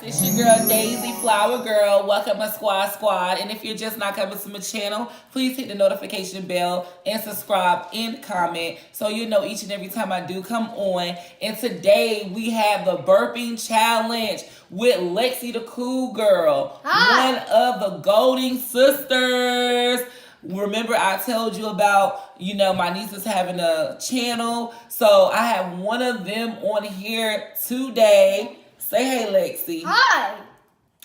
It's your girl Daisy Flower Girl. Welcome to Squad. And if you're just not coming to my channel, please hit the notification bell and subscribe and comment so you know each and every time I do come on. And today we have the burping challenge with Lexi the Cool Girl, one of the Golding sisters. Remember I told you about, my niece is having a channel. So I have one of them on here today. Say hey, Lexi. Hi.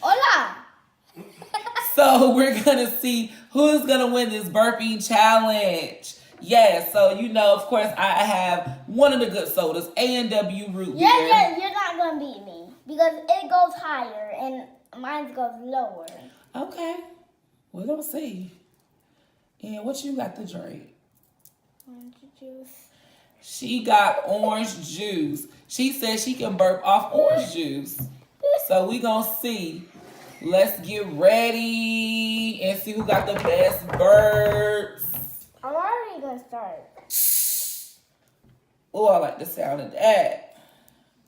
Hola. So we're going to see who's going to win this burping challenge. Yeah, so of course, I have one of the good sodas, A&W root beer. Yeah, you're not going to beat me because it goes higher and mine goes lower. Okay. We're going to see. And what you got to drink? Orange juice. She got orange juice. She said she can burp off orange juice. So we gonna see. Let's get ready and see who got the best burps. I'm already gonna start. Oh, I like the sound of that.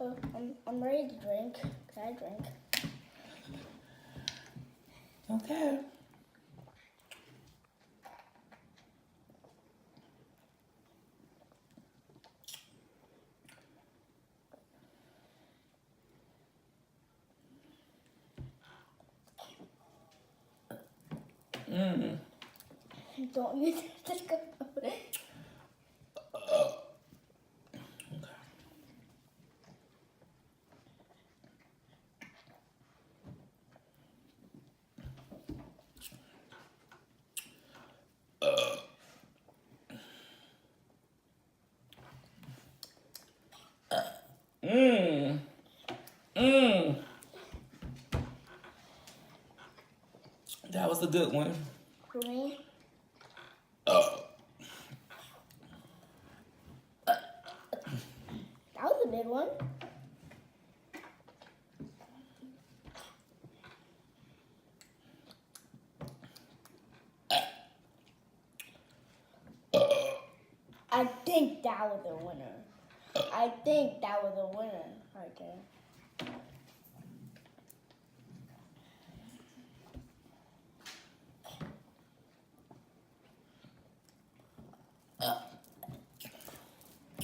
I'm ready to drink. Can I drink? Okay. Don't use this cup. That was a good one. For me? That was a big one. I think that was a winner. I think that was a winner right there.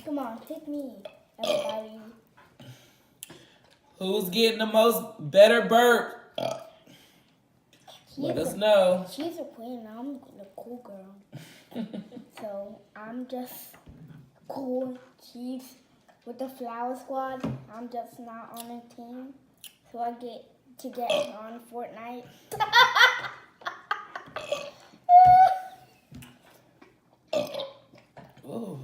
Come on, pick me, everybody. Who's getting the most better burp? Let us know. She's a queen. I'm the cool girl. So I'm just cool. She's with the flower squad. I'm just not on a team. So I get to get on Fortnite. Oh.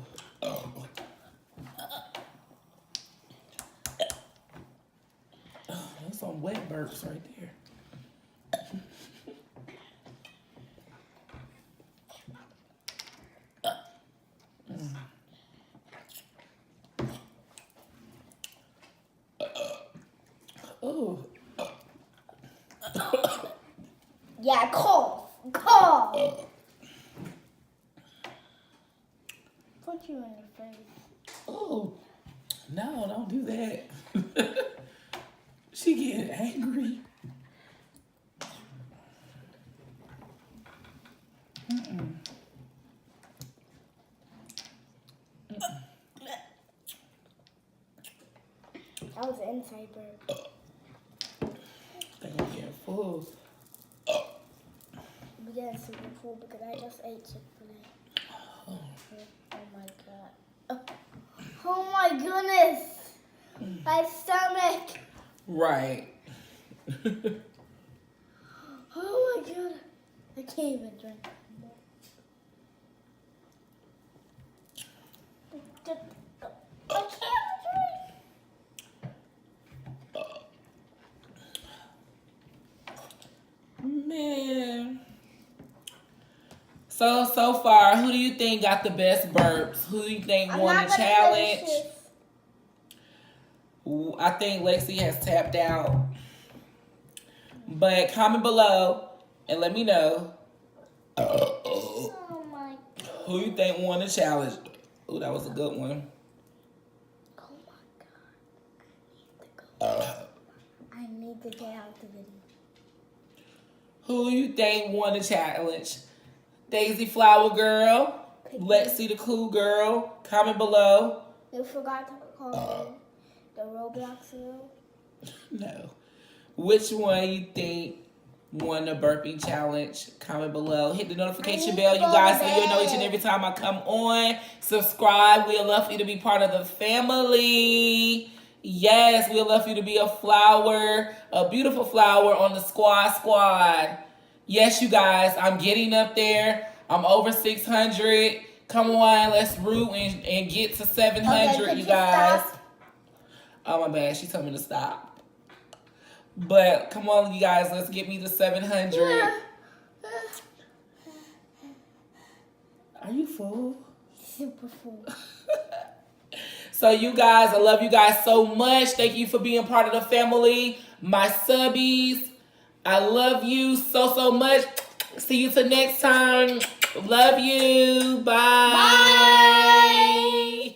That's some wet burps right there. Oh. Yeah, cough. Put you in your face. Oh. No, don't do that. She getting angry. That was an inside burp. I think I'm getting full. I'm getting super full because I just ate Chick-fil-A. Oh my god. Oh my goodness. My stomach. Right. Oh my god. I can't even drink. I can't drink. Man. So far, who do you think got the best burps? Who do you think won the challenge? I think Lexi has tapped out. But comment below and let me know Oh my god. who you think won the challenge. Oh, that was a good one. Oh my god. I need to go. I need to check out the video. Who you think won the challenge? Daisy Flower Girl, Lexi the Cool Girl. Comment below. You forgot to call me the Roblox girl. No. Which one you think won the burping challenge? Comment below. Hit the notification bell, you guys, so you'll know each and every time I come on. Subscribe. We'd love for you to be part of the family. Yes, we'd love for you to be a flower, a beautiful flower on the squad. Yes, you guys, I'm getting up there. I'm over 600. Come on, let's root and get to 700, Okay, you guys. stop? Oh, my bad. She told me to stop. But come on, you guys, let's get me to 700. Are you full? Super full. So you guys, I love you guys so much. Thank you for being part of the family. My subbies, I love you so much. See you till next time. Love you. Bye. Bye.